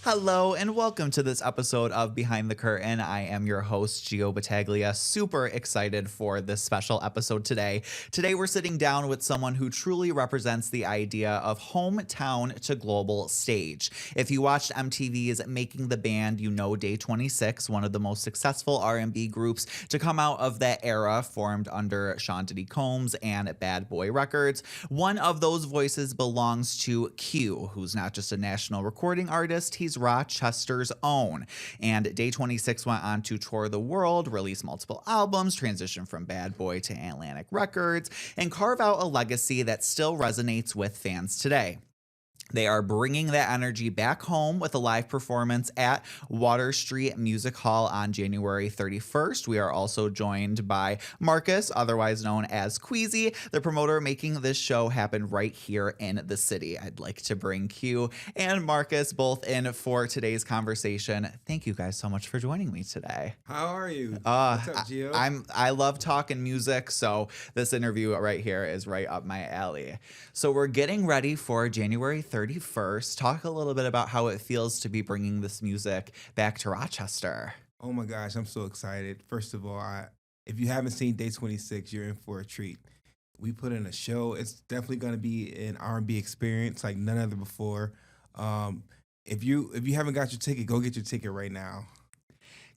Hello and welcome to this episode of Behind the Curtain. I am your host, Gio Battaglia. Super excited for this special episode today. Today we're sitting down with someone who truly represents the idea of hometown to global stage. If you watched MTV's Making the Band, you know Day26, one of the most successful R&B groups to come out of that era, formed under Sean Diddy Combs and Bad Boy Records. One of those voices belongs to Q, who's not just a national recording artist, he's Rochester's own. And Day26 went on to tour the world, release multiple albums, transition from Bad Boy to Atlantic Records, and carve out a legacy that still resonates with fans today. They are bringing that energy back home with a live performance at Water Street Music Hall on January 31st. We are also joined by Marcus, otherwise known as Queasy, the promoter making this show happen right here in the city. I'd like to bring Q and Marcus both in for today's conversation. Thank you guys so much for joining me today. How are you? What's up, Gio? I love talking music, so this interview right here is right up my alley. So we're getting ready for January 31st. Talk a little bit about how it feels to be bringing this music back to Rochester. Oh my gosh, I'm so excited. First of all, if you haven't seen Day26, you're in for a treat. We put in a show. It's definitely going to be an R&B experience like none other before. If you haven't got your ticket, go get your ticket right now.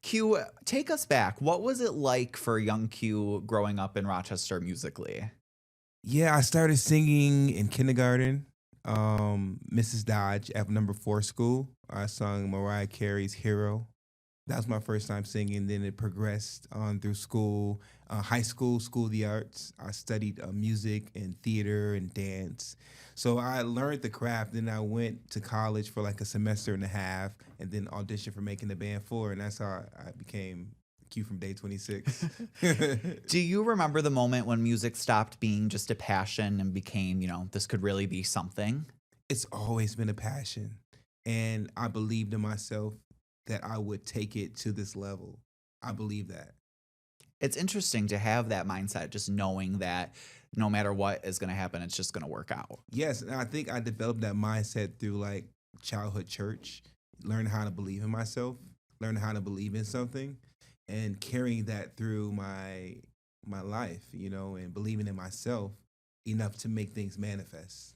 Q, take us back. What was it like for young Q growing up in Rochester musically? Yeah, I started singing in kindergarten. Mrs. Dodge at number 4 school. I sung Mariah Carey's Hero. That was my first time singing. Then it progressed on through school, high school, School of the Arts. I studied music and theater and dance. So I learned the craft. Then I went to college for like a semester and a half and then auditioned for Making the Band 4. And that's how I became Q from Day26. Do you remember the moment when music stopped being just a passion and became, this could really be something? It's always been a passion. And I believed in myself that I would take it to this level. I believe that. It's interesting to have that mindset, just knowing that no matter what is going to happen, it's just going to work out. Yes, and I think I developed that mindset through like childhood church, learning how to believe in myself, learning how to believe in something, and carrying that through my life, and believing in myself enough to make things manifest.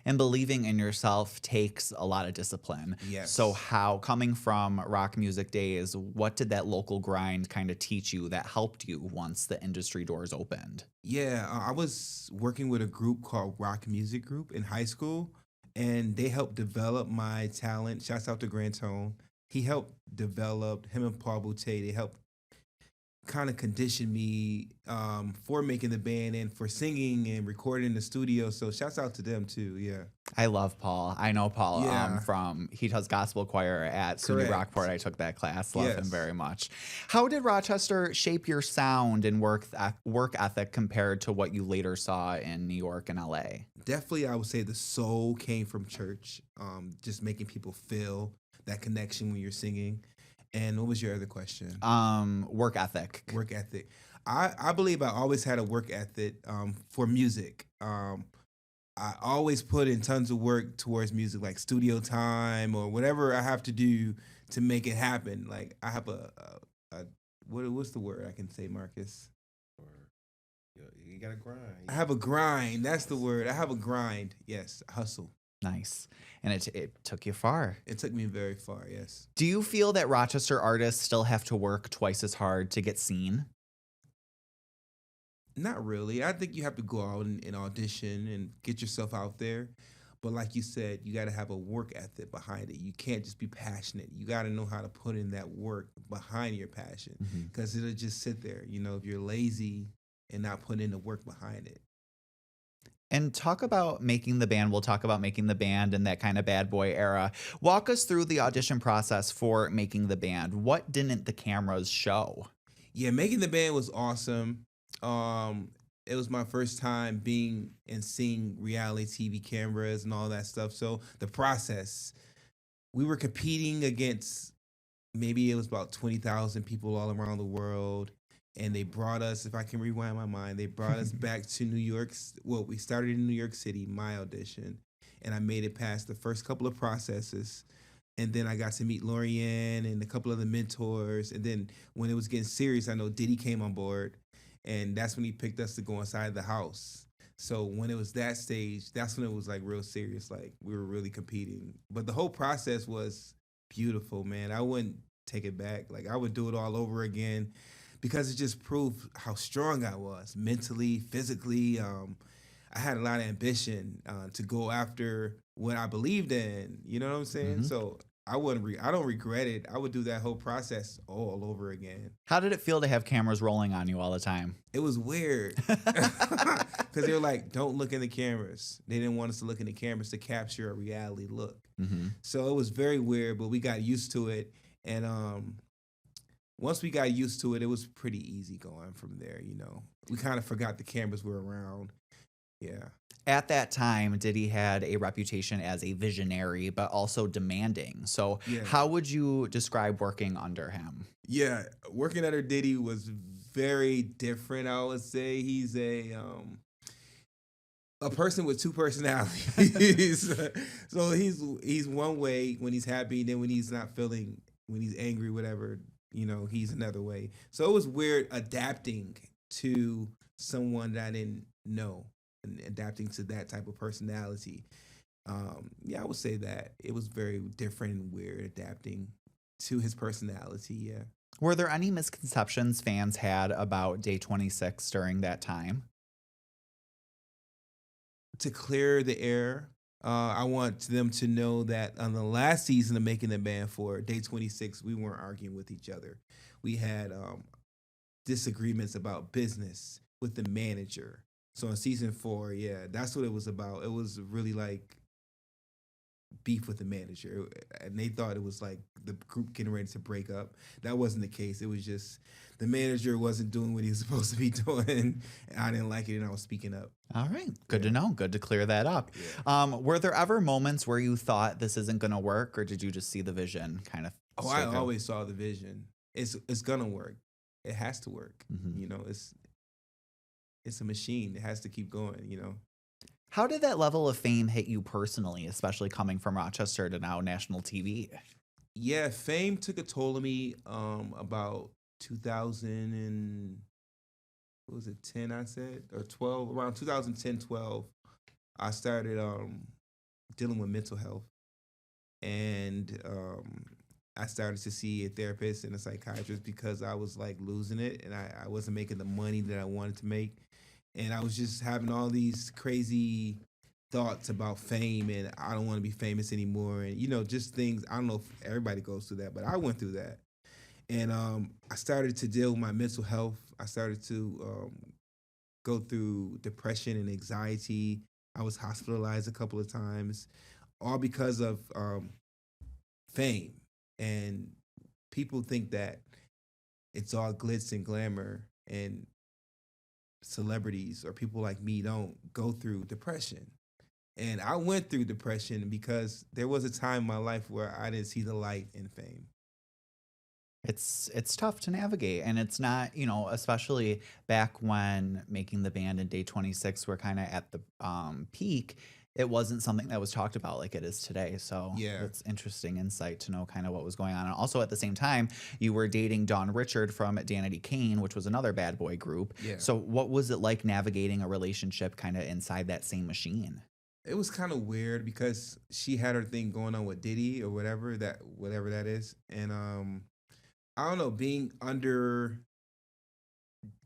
And believing in yourself takes a lot of discipline. Yes. So how, coming from rock music days, what did that local grind kind of teach you that helped you once the industry doors opened? Yeah, I was working with a group called WROC Music Group in high school, and they helped develop my talent. Shouts out to Grant Tone. He helped develop, him and Paul Boutte, they helped kind of conditioned me for making the band and for singing and recording in the studio. So shouts out to them too. Yeah. I love Paul. I know Paul Yeah. he does gospel choir at SUNY Correct. Rockport. I took that class. Love him Yes. very much. How did Rochester shape your sound and work ethic compared to what you later saw in New York and LA? Definitely, I would say the soul came from church, just making people feel that connection when you're singing. And what was your other question? Work ethic. Work ethic. I believe I always had a work ethic for music. I always put in tons of work towards music, like studio time or whatever I have to do to make it happen. Like I have what's the word I can say, Marcus? You gotta grind. I have a grind. That's the word. I have a grind. Yes, hustle. Nice. And it took you far. It took me very far, yes. Do you feel that Rochester artists still have to work twice as hard to get seen? Not really. I think you have to go out and audition and get yourself out there. But like you said, you got to have a work ethic behind it. You can't just be passionate. You got to know how to put in that work behind your passion because it'll just sit there. If you're lazy and not putting in the work behind it. And talk about Making the Band. We'll talk about Making the Band in that kind of Bad Boy era. Walk us through the audition process for Making the Band. What didn't the cameras show? Yeah, Making the Band was awesome. It was my first time being and seeing reality TV cameras and all that stuff. So the process, we were competing against, maybe it was about 20,000 people all around the world. And they brought us, if I can rewind my mind, they brought us back to New York. Well, we started in New York City, my audition, and I made it past the first couple of processes. And then I got to meet Lorianne and a couple other mentors. And then when it was getting serious, I know Diddy came on board. And that's when he picked us to go inside the house. So when it was that stage, that's when it was like real serious. Like we were really competing. But the whole process was beautiful, man. I wouldn't take it back. Like I would do it all over again because it just proved how strong I was mentally, physically. I had a lot of ambition to go after what I believed in. You know what I'm saying? Mhm. So I wouldn't. I don't regret it. I would do that whole process all over again. How did it feel to have cameras rolling on you all the time? It was weird because they were like, "Don't look in the cameras." They didn't want us to look in the cameras to capture a reality look. Mm-hmm. So it was very weird, but we got used to it, and once we got used to it, it was pretty easy going from there. You know, we kind of forgot the cameras were around. Yeah. At that time, Diddy had a reputation as a visionary, but also demanding. So, Yeah. how would you describe working under him? Yeah, working under Diddy was very different. I would say he's a person with two personalities. So he's one way when he's happy, then when he's not feeling, when he's angry, whatever, you know, he's another way. So it was weird adapting to someone that I didn't know and adapting to that type of personality. Yeah, I would say that it was very different and weird adapting to his personality. Yeah. Were there any misconceptions fans had about Day 26 during that time? To clear the air, I want them to know that on the last season of Making the Band for Day 26, we weren't arguing with each other. We had disagreements about business with the manager. So in season 4, yeah, that's what it was about. It was really like beef with the manager, and they thought it was like the group getting ready to break up. That wasn't the case. It was just the manager wasn't doing what he was supposed to be doing, and I didn't like it, and I was speaking up. All right. Good to Yeah. know. Good to clear that up. Yeah. Were there ever moments where you thought this isn't going to work, or did you just see the vision kind of? Oh, I always saw the vision. It's gonna work. It has to work. Mhm. You know, it's a machine. It has to keep going. You know. How did that level of fame hit you personally, especially coming from Rochester to now national TV? Yeah, fame took a toll on me. About 2000 and what was it, 10? I said or 12. Around 2010, 12. I started dealing with mental health, and I started to see a therapist and a psychiatrist because I was like losing it, and I wasn't making the money that I wanted to make, and I was just having all these crazy thoughts about fame, and I don't want to be famous anymore, and you know, just things. I don't know if everybody goes through that, but I went through that, and I started to deal with my mental health. I started to go through depression and anxiety. I was hospitalized a couple of times, all because of fame. And people think that it's all glitz and glamour, and celebrities or people like me don't go through depression. And I went through depression because there was a time in my life where I didn't see the light in fame. It's tough to navigate, and it's not, especially back when Making the Band and Day 26 were kind of at the peak. It wasn't something that was talked about like it is today. So Yeah. it's interesting insight to know kind of what was going on. And also at the same time, you were dating Dawn Richard from Danity Kane, which was another bad boy group. Yeah. So what was it like navigating a relationship kind of inside that same machine? It was kind of weird because she had her thing going on with Diddy or whatever that is. And I don't know, being under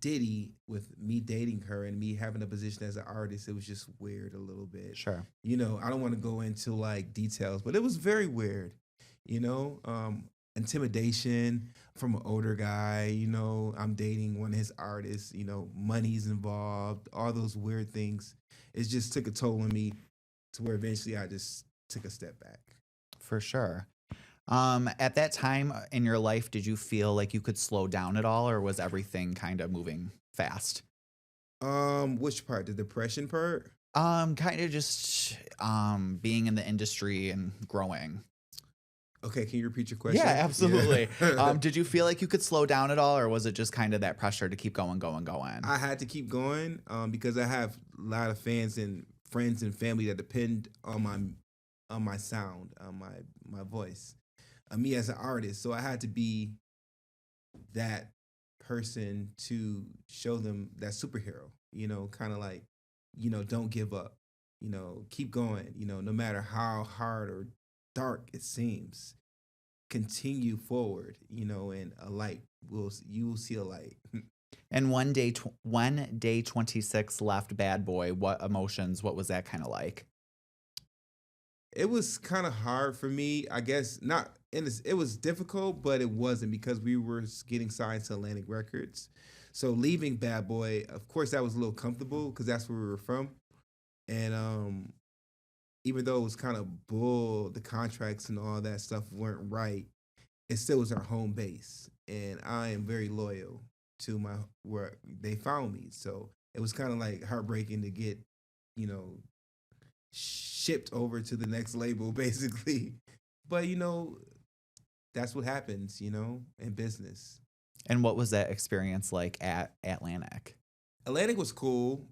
Diddy with me dating her and me having a position as an artist, it was just weird a little bit. Sure. You know, I don't want to go into like details, but it was very weird. Intimidation from an older guy. I'm dating one of his artists. Money's involved. All those weird things. It just took a toll on me to where eventually I just took a step back. For sure. At that time in your life, did you feel like you could slow down at all, or was everything kind of moving fast? Which part? The depression part? Kind of just being in the industry and growing. Okay, can you repeat your question? Yeah, absolutely. Yeah. Did you feel like you could slow down at all, or was it just kind of that pressure to keep going? I had to keep going because I have a lot of fans and friends and family that depend on my sound, on my voice. me as an artist. So I had to be that person to show them that superhero, kind of like, don't give up, keep going, no matter how hard or dark it seems, continue forward, and a light you will see a light. And when day 26 left Bad Boy, what emotions, what was that kind of like? It was kind of hard for me, I guess. Not in this, it was difficult, but it wasn't because we were getting signed to Atlantic Records. So leaving Bad Boy, of course, that was a little comfortable because that's where we were from. And even though it was kind of bull, the contracts and all that stuff weren't right, it still was our home base. And I am very loyal to my where they found me. So it was kind of like heartbreaking to get, you know, shipped over to the next label basically. But that's what happens, in business. And what was that experience like at Atlantic? Atlantic was cool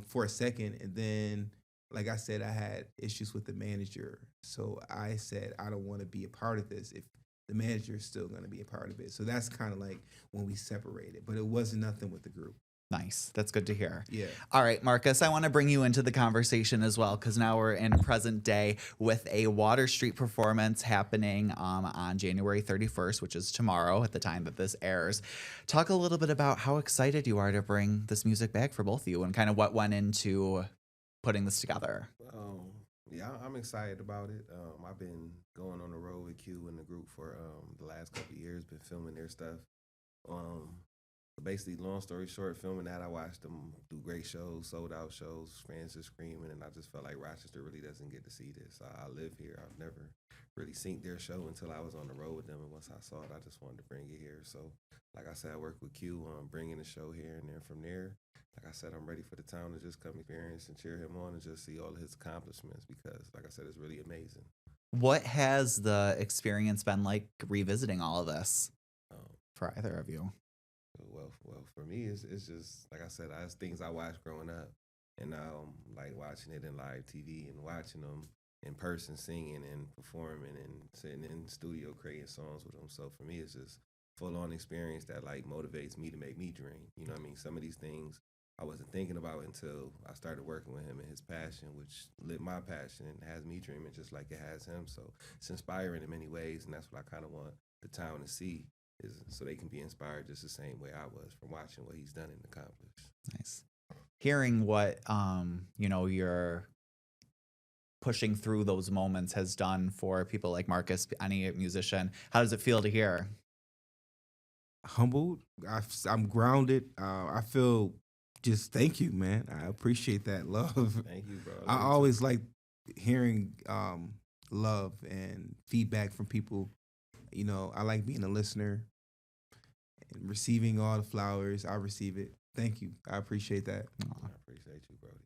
for a second, and then like I said, I had issues with the manager. So I said I don't want to be a part of this if the manager is still going to be a part of it. So that's kind of like when we separated, but it wasn't nothing with the group. Nice. That's good to hear. Yeah. All right, Marcus, I want to bring you into the conversation as well because now we're in present day with a Water Street performance happening on January 31st, which is tomorrow at the time that this airs. Talk a little bit about how excited you are to bring this music back for both of you and kind of what went into putting this together. Yeah, I'm excited about it. I've been going on the road with Q and the group for the last couple of years, been filming their stuff. Basically, long story short, filming that, I watched them do great shows, sold out shows, fans just screaming, and I just felt like Rochester really doesn't get to see this. I live here. I've never really seen their show until I was on the road with them, and once I saw it, I just wanted to bring it here. So, like I said, I work with Q on bringing the show here, and then from there, like I said, I'm ready for the town to just come experience and cheer him on and just see all of his accomplishments because, like I said, it's really amazing. What has the experience been like revisiting all of this for either of you? Well, for me, it's just like I said, it's things I watched growing up, and now I'm like watching it in live TV and watching them in person, singing and performing and sitting in the studio creating songs with them. So for me, it's just full on experience that like motivates me to make me dream. You know what I mean? Some of these things I wasn't thinking about until I started working with him and his passion, which lit my passion and has me dreaming just like it has him. So it's inspiring in many ways, and that's what I kind of want the town to see. So they can be inspired just the same way I was from watching what he's done and accomplished. Nice. Hearing what you're pushing through those moments has done for people like Marcus, any musician. How does it feel to hear? Humbled. I'm grounded. I feel just thank you, man. I appreciate that love. Thank you, bro. I always like hearing love and feedback from people. I like being a listener and receiving all the flowers. I receive it. Thank you. I appreciate that. I appreciate you, Brody.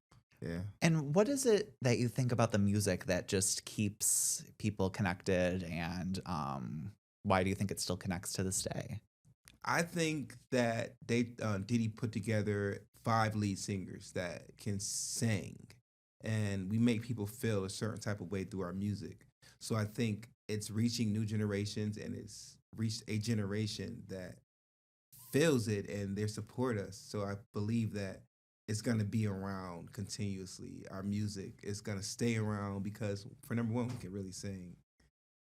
Yeah. And what is it that you think about the music that just keeps people connected, and why do you think it still connects to this day? I think that Diddy put together 5 lead singers that can sing, and we make people feel a certain type of way through our music. So I think it's reaching new generations, and it's reached a generation that feels it and they support us. So I believe that it's going to be around continuously. Our music is going to stay around because, for number one, we can really sing.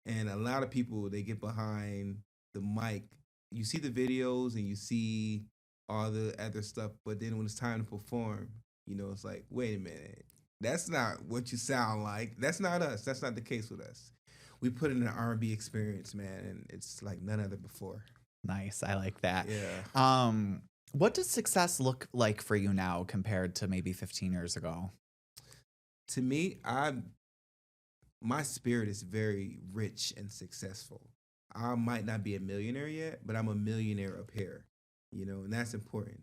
And a lot of people, they get behind the mic. You see the videos and you see all the other stuff, but then when it's time to perform, it's like, wait a minute. That's not what you sound like. That's not us. That's not the case with us. We put in an R&B experience, man, and it's like none other before. Nice. I like that. Yeah. What does success look like for you now compared to maybe 15 years ago? To me, my spirit is very rich and successful. I might not be a millionaire yet, but I'm a millionaire up here, and that's important.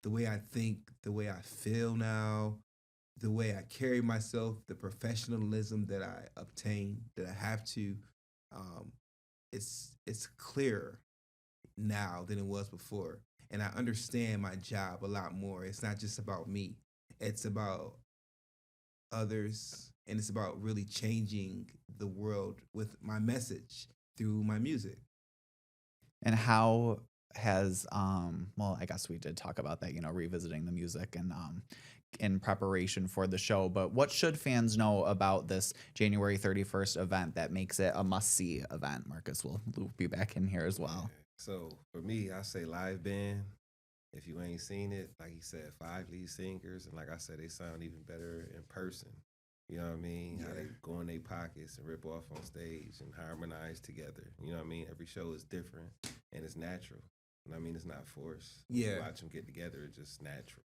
The way I think, the way I feel now, the way I carry myself, the professionalism that I obtain, that I have to, it's clearer now than it was before. And I understand my job a lot more. It's not just about me. It's about others and it's about really changing the world with my message through my music. And how has well, I guess we did talk about that, revisiting the music and in preparation for the show, but what should fans know about this January 31st event that makes it a must-see event? Marcus will be back in here as well. So for me, I say live band. If you ain't seen it, like he said, 5 lead singers, and like I said, they sound even better in person. You know what I mean? How they go in their pockets and rip off on stage and harmonize together. You know what I mean? Every show is different and it's natural. You know what I mean? It's not forced. Yeah. You watch them get together, it's just natural.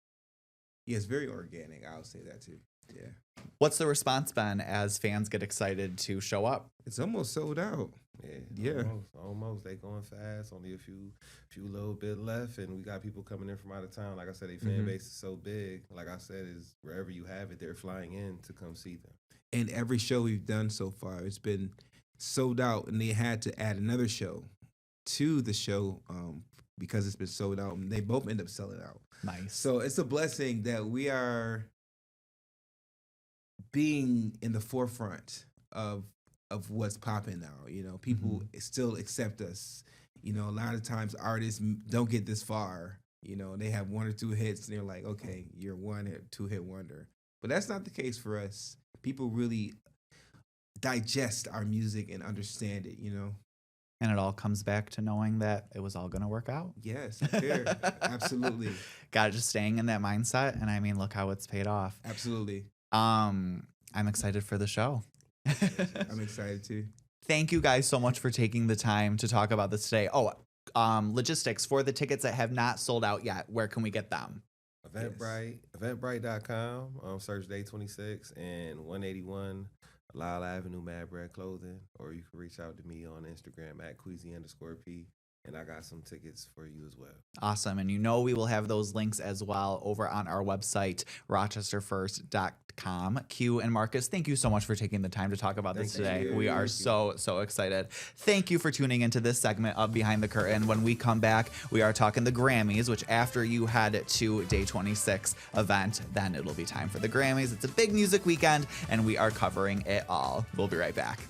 Yeah, it's very organic. I'll say that too. Yeah. What's the response been as fans get excited to show up? It's almost sold out. Yeah. Almost. They going fast. Only a few little bit left, and we got people coming in from out of town. Like I said, their fan base is so big. Like I said, is wherever you have it, they're flying in to come see them. And every show we've done so far, it's been sold out, and they had to add another show to the show because it's been sold out, and they both end up selling out. Nice. So it's a blessing that we are being in the forefront of what's popping now. People still accept us. A lot of times artists don't get this far. They have 1 or 2 hits and they're like, okay, you're 1 or 2 hit wonder. But that's not the case for us. People really digest our music and understand it, And it all comes back to knowing that it was all going to work out. Yes, fair. Absolutely. Just staying in that mindset. And I mean, look how it's paid off. Absolutely. I'm excited for the show. I'm excited too. Thank you guys so much for taking the time to talk about this today. Logistics for the tickets that have not sold out yet. Where can we get them? Eventbrite.com. Search Day26 and 181 Lyle Avenue, Mad Bread Clothing. Or you can reach out to me on Instagram at Queasy_P. And I got some tickets for you as well. Awesome. And we will have those links as well over on our website, rochesterfirst.com. Q and Marcus, thank you so much for taking the time to talk about this today. We are so excited. Thank you for tuning into this segment of Behind the Curtain. When we come back, we are talking the Grammys, which after you head to Day 26 event, then it'll be time for the Grammys. It's a big music weekend, and we are covering it all. We'll be right back.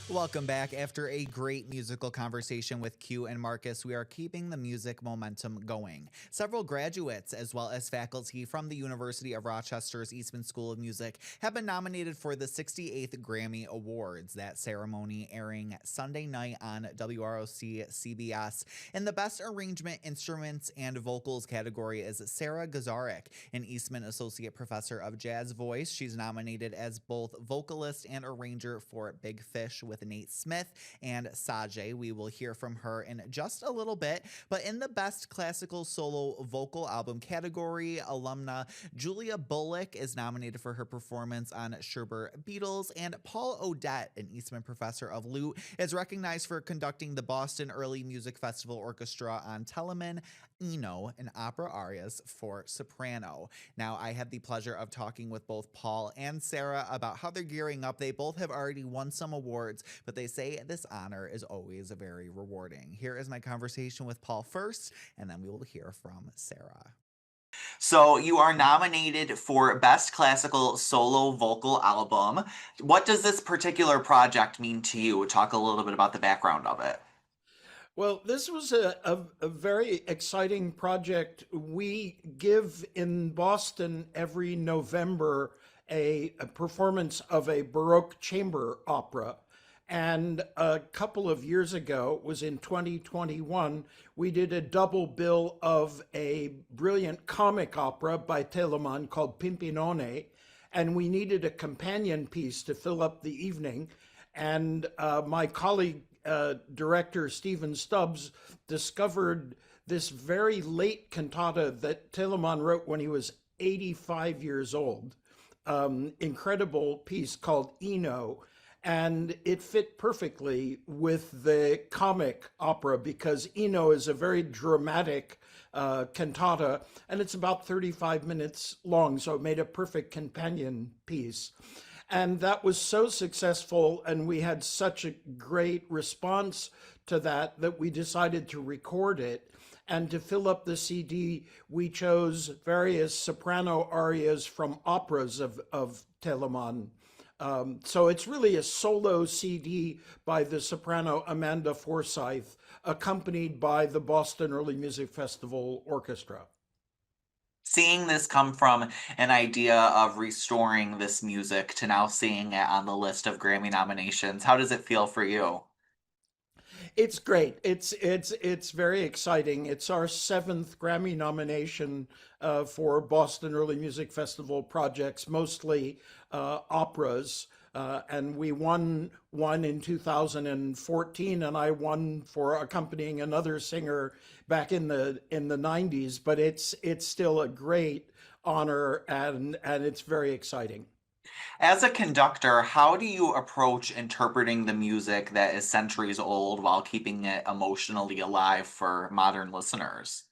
Welcome back. After a great musical conversation with Q and Marcus, we are keeping the music momentum going. Several graduates, as well as faculty from the University of Rochester's Eastman School of Music, have been nominated for the 68th Grammy Awards. That ceremony airing Sunday night on WROC CBS. In the Best Arrangement, Instruments, and Vocals category is Sarah Gazarek, an Eastman Associate Professor of Jazz Voice. She's nominated as both vocalist and arranger for Big Fish with Nate Smith and Sajay. We will hear from her in just a little bit. But in the Best Classical Solo Vocal Album category, alumna Julia Bullock is nominated for her performance on Sherber Beatles, and Paul Odette, an Eastman Professor of Lute, is recognized for conducting the Boston Early Music Festival Orchestra on Telemann, Eno, and opera arias for soprano. Now, I had the pleasure of talking with both Paul and Sarah about how they're gearing up. They both have already won some awards, but they say this honor is always very rewarding. Here is my conversation with Paul first, and then we will hear from Sarah. So you are nominated for Best Classical Solo Vocal Album. What does this particular project mean to you? Talk a little bit about the background of it. Well, this was a very exciting project. We give in Boston every November a performance of a Baroque chamber opera. And a couple of years ago, it was in 2021, we did a double bill of a brilliant comic opera by Telemann called Pimpinone. And we needed a companion piece to fill up the evening. And my colleague, director Stephen Stubbs, discovered this very late cantata that Telemann wrote when he was 85 years old. Incredible piece called Eno. And it fit perfectly with the comic opera because Eno is a very dramatic cantata, and it's about 35 minutes long, so it made a perfect companion piece. And that was so successful, and we had such a great response to that that we decided to record it. And to fill up the CD, we chose various soprano arias from operas of Telemann. So it's really a solo CD by the soprano Amanda Forsyth, accompanied by the Boston Early Music Festival Orchestra. Seeing this come from an idea of restoring this music to now seeing it on the list of Grammy nominations, how does it feel for you? It's great. It's very exciting. It's our seventh Grammy nomination for Boston Early Music Festival projects, mostly operas. And we won one in 2014, and I won for accompanying another singer back in the 90s. But it's still a great honor, and it's very exciting. As a conductor, how do you approach interpreting the music that is centuries old while keeping it emotionally alive for modern listeners?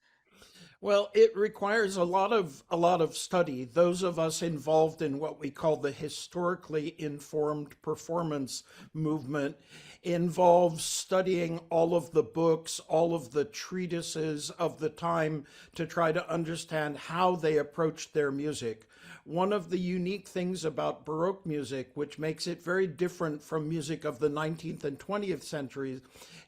Well, it requires a lot of study. Those of us involved in what we call the historically informed performance movement involves studying all of the books, all of the treatises of the time to try to understand how they approached their music. One of the unique things about Baroque music, which makes it very different from music of the 19th and 20th centuries,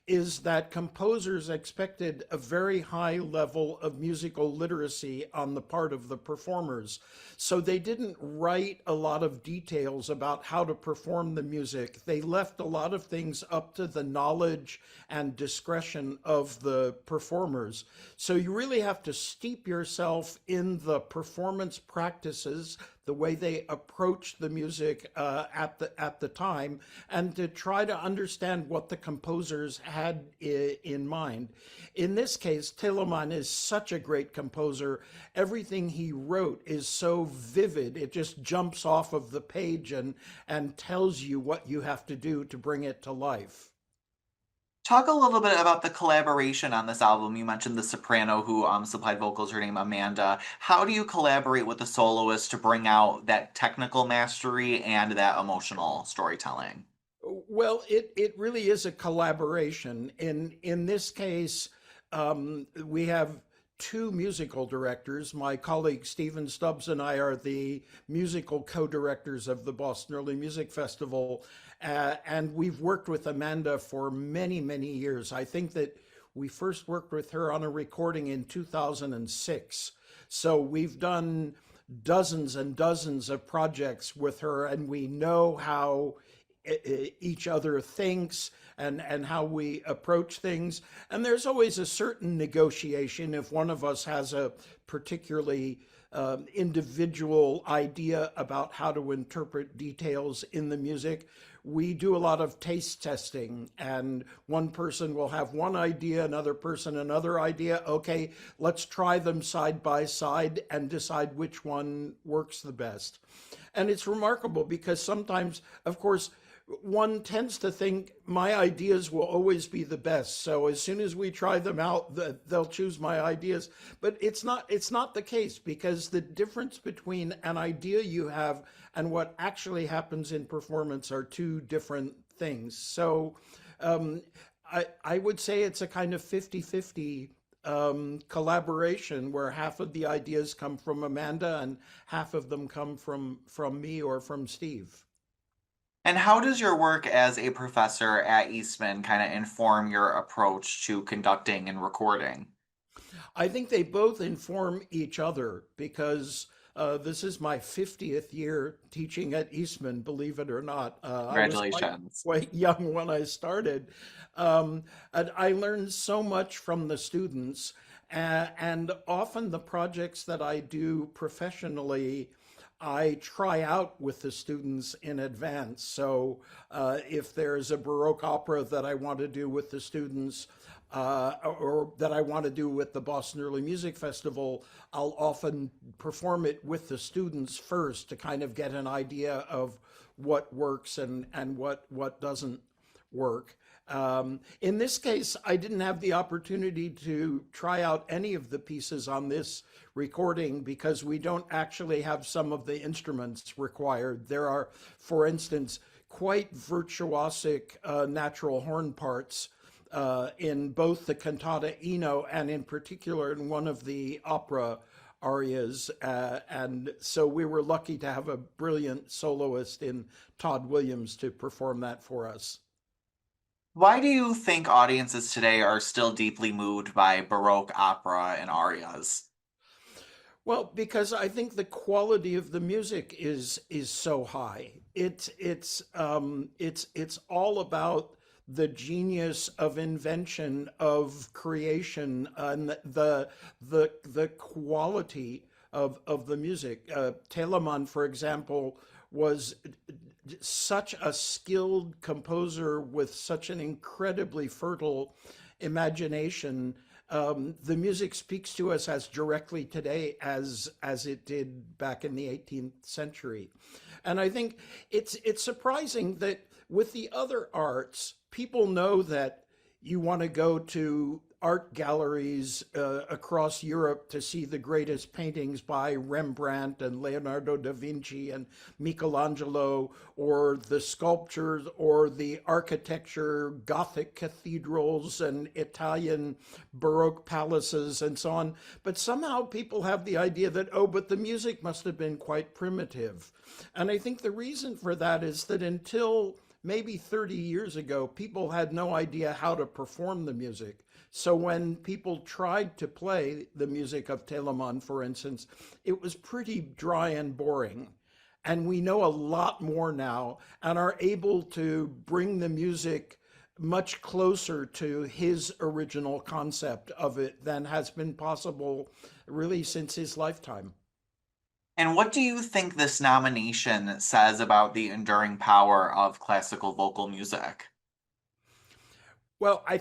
is that composers expected a very high level of musical literacy on the part of the performers. So they didn't write a lot of details about how to perform the music. They left a lot of things up to the knowledge and discretion of the performers. So you really have to steep yourself in the performance practices, the way they approached the music at the time, and to try to understand what the composers had in mind. In this case, Telemann is such a great composer. Everything he wrote is so vivid; it just jumps off of the page and tells you what you have to do to bring it to life. Talk a little bit about the collaboration on this album. You mentioned the soprano who supplied vocals, her name Amanda. How do you collaborate with the soloist to bring out that technical mastery and that emotional storytelling? Well, it really is a collaboration. In this case, we have two musical directors. My colleague Stephen Stubbs and I are the musical co-directors of the Boston Early Music Festival, and we've worked with Amanda for many, many years. I think that we first worked with her on a recording in 2006. So we've done dozens and dozens of projects with her, and we know how each other thinks and how we approach things. And there's always a certain negotiation if one of us has a particularly individual idea about how to interpret details in the music. We do a lot of taste testing, and one person will have one idea, another person another idea. Okay, let's try them side by side and decide which one works the best. And it's remarkable because sometimes, of course, one tends to think my ideas will always be the best. So as soon as we try them out, they'll choose my ideas. But it's not the case, because the difference between an idea you have and what actually happens in performance are two different things. So I would say it's a kind of 50-50 collaboration where half of the ideas come from Amanda and half of them come from me or from Steve. And how does your work as a professor at Eastman kind of inform your approach to conducting and recording? I think they both inform each other because this is my 50th year teaching at Eastman, believe it or not. I was Congratulations. quite young when I started. And I learned so much from the students, and often the projects that I do professionally, I try out with the students in advance. So if there's a Baroque opera that I want to do with the students, or that I want to do with the Boston Early Music Festival, I'll often perform it with the students first to kind of get an idea of what works and what doesn't work. In this case, I didn't have the opportunity to try out any of the pieces on this recording because we don't actually have some of the instruments required. There are, for instance, quite virtuosic natural horn parts in both the cantata Ino and in particular in one of the opera arias. And so we were lucky to have a brilliant soloist in Todd Williams to perform that for us. Why do you think audiences today are still deeply moved by Baroque opera and arias? Well, because I think the quality of the music is so high. It's all about the genius of invention, of creation, and the quality of the music. Telemann, for example, was such a skilled composer with such an incredibly fertile imagination. The music speaks to us as directly today as it did back in the 18th century. And I think it's surprising that with the other arts, people know that you want to go to art galleries across Europe to see the greatest paintings by Rembrandt and Leonardo da Vinci and Michelangelo, or the sculptures or the architecture, Gothic cathedrals and Italian Baroque palaces and so on. But somehow people have the idea that, oh, but the music must have been quite primitive. And I think the reason for that is that until maybe 30 years ago, people had no idea how to perform the music. So when people tried to play the music of Telemann, for instance, it was pretty dry and boring. And we know a lot more now and are able to bring the music much closer to his original concept of it than has been possible really since his lifetime. And what do you think this nomination says about the enduring power of classical vocal music? Well, I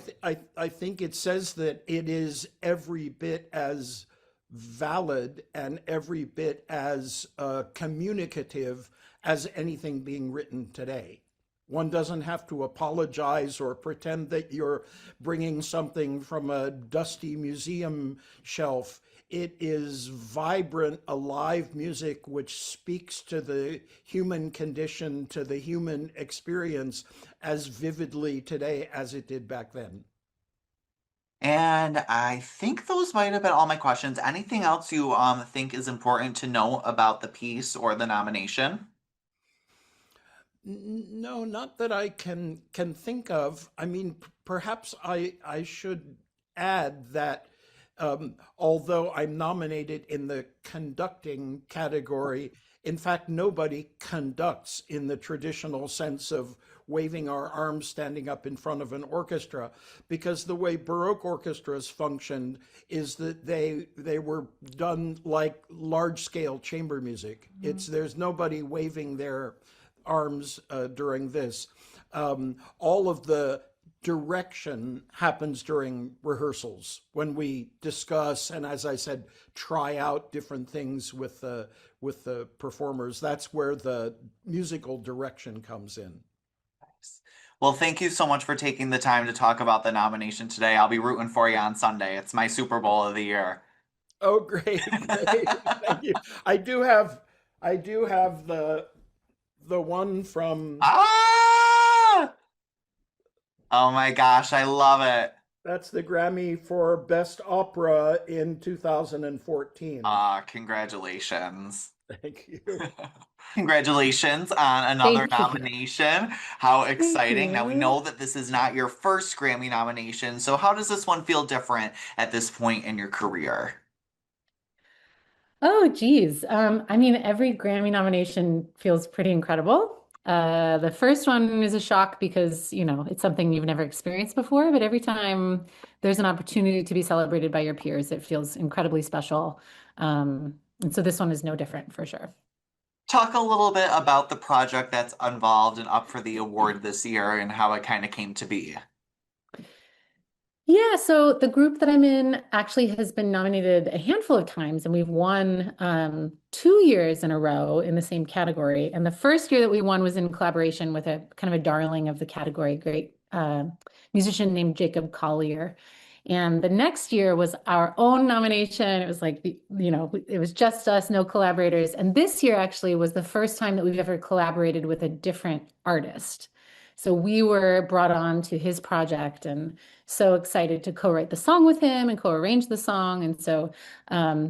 think it says that it is every bit as valid and every bit as communicative as anything being written today. One doesn't have to apologize or pretend that you're bringing something from a dusty museum shelf. It is vibrant, alive music which speaks to the human condition, to the human experience as vividly today as it did back then. And I think those might have been all my questions. Anything else you think is important to know about the piece or the nomination? No, not that I can think of. I mean, perhaps I should add that although I'm nominated in the conducting category, in fact, nobody conducts in the traditional sense of waving our arms standing up in front of an orchestra, because the way Baroque orchestras functioned is that they were done like large-scale chamber music. There's nobody waving their arms during this. All of the direction happens during rehearsals when we discuss and, as I said, try out different things with the performers. That's where the musical direction comes in. Well, thank you so much for taking the time to talk about the nomination today. I'll be rooting for you on Sunday. It's my Super Bowl of the year. Oh, great. Thank you. I do have the one from Oh my gosh, I love it. That's the Grammy for Best Opera in 2014. Congratulations. Thank you. Congratulations on another Thank you. nomination. How exciting. Now, we you. know that this is not your first Grammy nomination, so how does this one feel different at this point in your career? Oh, geez. I mean, every Grammy nomination feels pretty incredible. The first one is a shock because, it's something you've never experienced before, but every time there's an opportunity to be celebrated by your peers, it feels incredibly special. And so this one is no different for sure. Talk a little bit about the project that's involved and up for the award this year and how it kind of came to be. Yeah, so the group that I'm in actually has been nominated a handful of times, and we've won 2 years in a row in the same category. And the first year that we won was in collaboration with a kind of a darling of the category, great musician named Jacob Collier. And the next year was our own nomination. It was like, it was just us, no collaborators. And this year actually was the first time that we've ever collaborated with a different artist. So we were brought on to his project and so excited to co-write the song with him and co-arrange the song. And so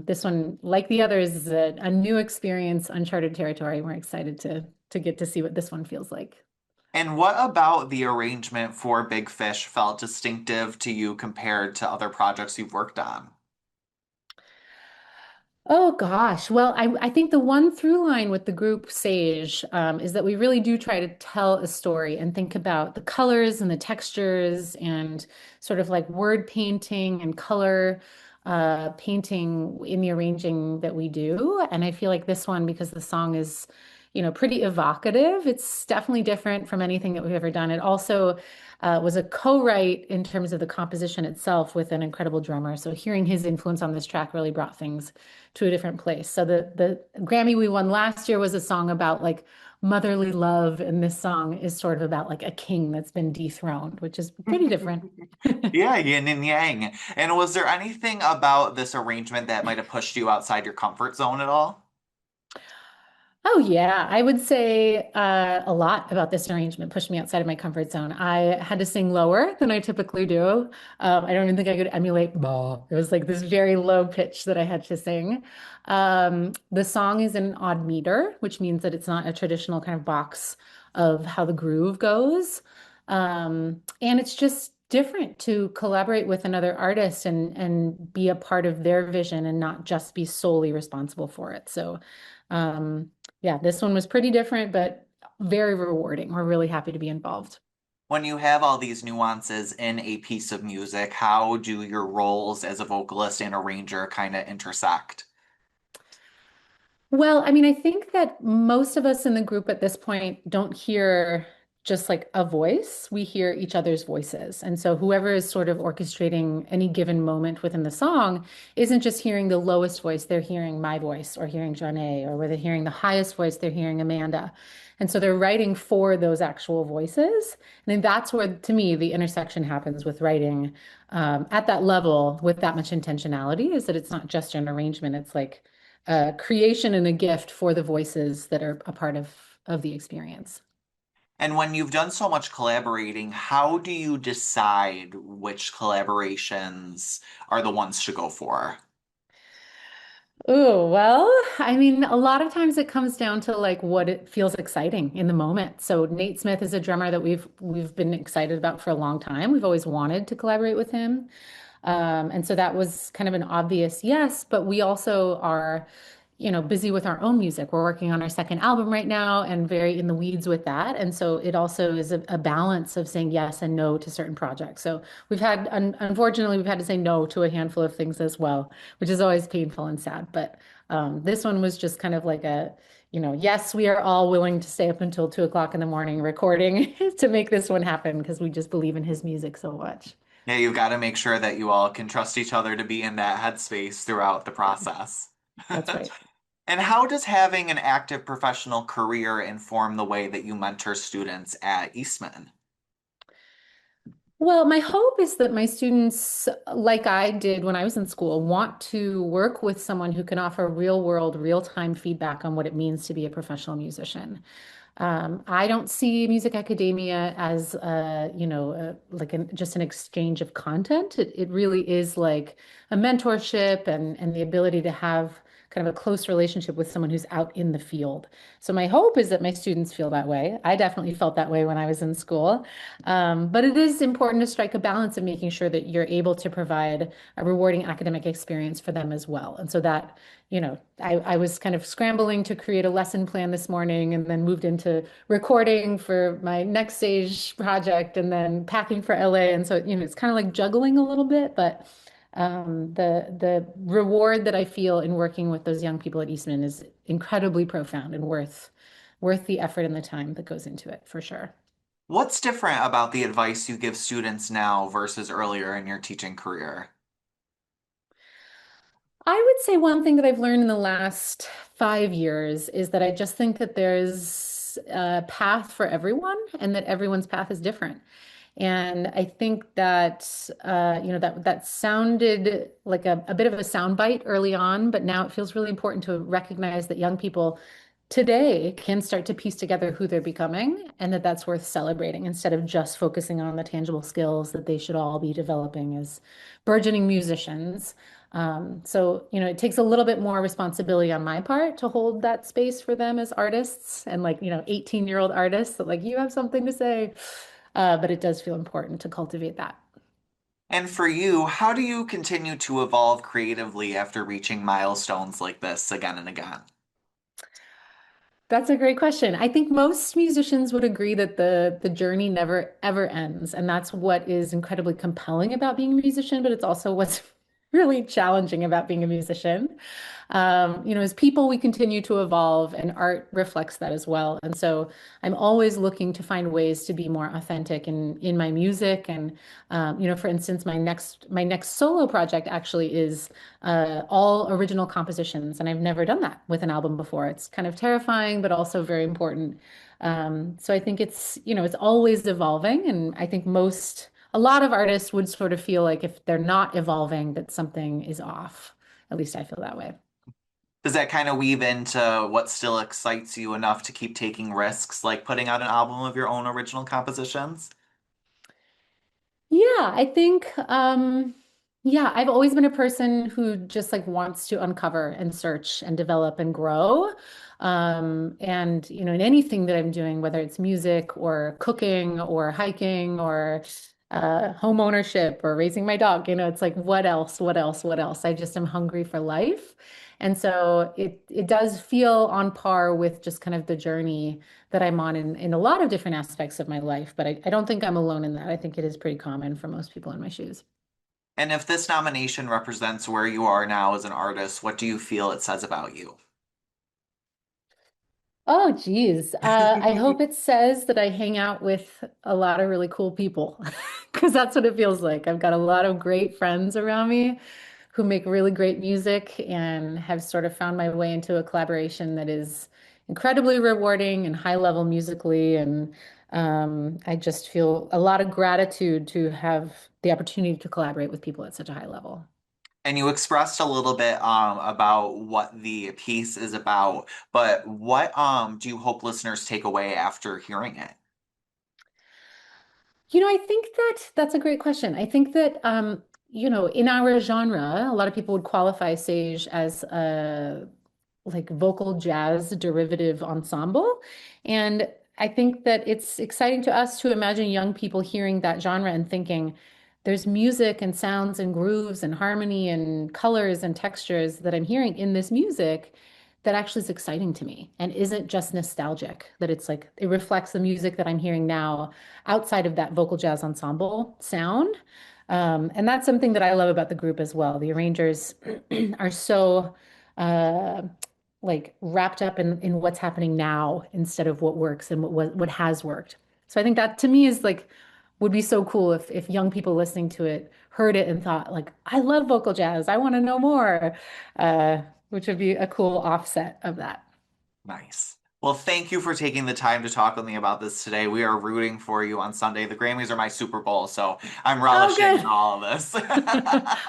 this one, like the others, is a new experience, uncharted territory. We're excited to get to see what this one feels like. And what about the arrangement for Big Fish felt distinctive to you compared to other projects you've worked on? Oh gosh. Well, I think the one through line with the group Sage is that we really do try to tell a story and think about the colors and the textures and sort of like word painting and color painting in the arranging that we do. And I feel like this one, because the song is, pretty evocative, it's definitely different from anything that we've ever done. It also was a co-write in terms of the composition itself with an incredible drummer. So hearing his influence on this track really brought things to a different place. So the Grammy we won last year was a song about like motherly love, and this song is sort of about like a king that's been dethroned, which is pretty different. Yeah, yin and yang. And was there anything about this arrangement that might have pushed you outside your comfort zone at all? Oh, yeah. I would say a lot about this arrangement pushed me outside of my comfort zone. I had to sing lower than I typically do. I don't even think I could emulate bah. It was like this very low pitch that I had to sing. The song is in odd meter, which means that it's not a traditional kind of box of how the groove goes. And it's just different to collaborate with another artist and be a part of their vision and not just be solely responsible for it. So, yeah, this one was pretty different, but very rewarding. We're really happy to be involved. When you have all these nuances in a piece of music, how do your roles as a vocalist and arranger kind of intersect? Well, I mean, I think that most of us in the group at this point don't hear just like a voice. We hear each other's voices. And so whoever is sort of orchestrating any given moment within the song isn't just hearing the lowest voice, they're hearing my voice or hearing Janae, or where they're hearing the highest voice, they're hearing Amanda. And so they're writing for those actual voices. And then that's where, to me, the intersection happens with writing at that level with that much intentionality, is that it's not just an arrangement, it's like a creation and a gift for the voices that are a part of the experience. And when you've done so much collaborating, how do you decide which collaborations are the ones to go for? Oh, well, I mean, a lot of times it comes down to like what it feels exciting in the moment. So Nate Smith is a drummer that we've been excited about for a long time. We've always wanted to collaborate with him. And so that was kind of an obvious yes, but we also are, busy with our own music. We're working on our second album right now and very in the weeds with that. And so it also is a balance of saying yes and no to certain projects. So unfortunately, we've had to say no to a handful of things as well, which is always painful and sad. But this one was just kind of like yes, we are all willing to stay up until 2 o'clock in the morning recording to make this one happen because we just believe in his music so much. Yeah, you've got to make sure that you all can trust each other to be in that headspace throughout the process. That's right. And how does having an active professional career inform the way that you mentor students at Eastman? Well, my hope is that my students, like I did when I was in school, want to work with someone who can offer real world, real time feedback on what it means to be a professional musician. I don't see music academia as, just an exchange of content. It really is like a mentorship and the ability to have kind of a close relationship with someone who's out in the field. So my hope is that my students feel that way. I definitely felt that way when I was in school. But it is important to strike a balance of making sure that you're able to provide a rewarding academic experience for them as well. And so that, I was kind of scrambling to create a lesson plan this morning and then moved into recording for my next stage project and then packing for LA. And so, it's kind of like juggling a little bit, but the reward that I feel in working with those young people at Eastman is incredibly profound and worth the effort and the time that goes into it for sure. What's different about the advice you give students now versus earlier in your teaching career? I would say one thing that I've learned in the last 5 years is that I just think that there's a path for everyone and that everyone's path is different. And I think that that sounded like a bit of a soundbite early on, but now it feels really important to recognize that young people today can start to piece together who they're becoming, and that that's worth celebrating instead of just focusing on the tangible skills that they should all be developing as burgeoning musicians. So, it takes a little bit more responsibility on my part to hold that space for them as artists and 18-year-old artists that you have something to say. But it does feel important to cultivate that. And for you, how do you continue to evolve creatively after reaching milestones like this again and again? That's a great question. I think most musicians would agree that the journey never ever ends, and that's what is incredibly compelling about being a musician, but it's also what's really challenging about being a musician. As people, we continue to evolve, and art reflects that as well. And so I'm always looking to find ways to be more authentic in my music. And for instance, my next solo project actually is all original compositions, and I've never done that with an album before. It's kind of terrifying, but also very important. So I think it's always evolving, and I think a lot of artists would sort of feel like if they're not evolving, that something is off. At least I feel that way. Does that kind of weave into what still excites you enough to keep taking risks, like putting out an album of your own original compositions? Yeah, I think, yeah, I've always been a person who just wants to uncover and search and develop and grow. And, in anything that I'm doing, whether it's music or cooking or hiking or home ownership or raising my dog, it's what else, what else, what else? I just am hungry for life. And so it does feel on par with just kind of the journey that I'm on in a lot of different aspects of my life. But I don't think I'm alone in that. I think it is pretty common for most people in my shoes. And if this nomination represents where you are now as an artist, what do you feel it says about you? Oh, geez. I hope it says that I hang out with a lot of really cool people because that's what it feels like. I've got a lot of great friends around me who make really great music and have sort of found my way into a collaboration that is incredibly rewarding and high level musically. And I just feel a lot of gratitude to have the opportunity to collaborate with people at such a high level. And you expressed a little bit about what the piece is about, but what do you hope listeners take away after hearing it? I think that's a great question. I think that in our genre, a lot of people would qualify Sage as a vocal jazz derivative ensemble. And I think that it's exciting to us to imagine young people hearing that genre and thinking there's music and sounds and grooves and harmony and colors and textures that I'm hearing in this music that actually is exciting to me and isn't just nostalgic, that it's it reflects the music that I'm hearing now outside of that vocal jazz ensemble sound. And that's something that I love about the group as well. The arrangers are so wrapped up in what's happening now instead of what works and what has worked. So I think that to me is would be so cool if young people listening to it heard it and thought I love vocal jazz. I want to know more, which would be a cool offset of that. Nice. Well, thank you for taking the time to talk with me about this today. We are rooting for you on Sunday. The Grammys are my Super Bowl, so I'm relishing in all of this.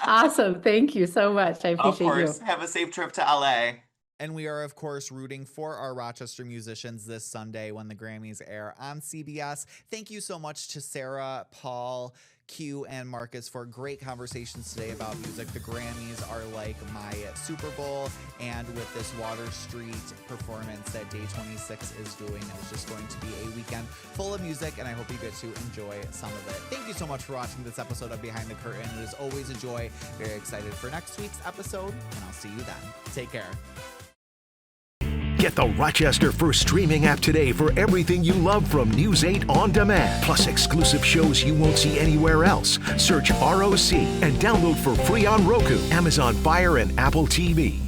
Awesome. Thank you so much. I appreciate you. Of course. Have a safe trip to LA. And we are, of course, rooting for our Rochester musicians this Sunday when the Grammys air on CBS. Thank you so much to Sarah, Paul, Q, and Marcus for great conversations today about music. The Grammys are like my Super Bowl, and with this Water Street performance that Day26 is doing, it's just going to be a weekend full of music, and I hope you get to enjoy some of it. Thank you so much for watching this episode of Behind the Curtain. It is always a joy. Very excited for next week's episode, and I'll see you then. Take care. Get the Rochester First streaming app today for everything you love from News 8 on demand, plus exclusive shows you won't see anywhere else. Search ROC and download for free on Roku, Amazon Fire, and Apple TV.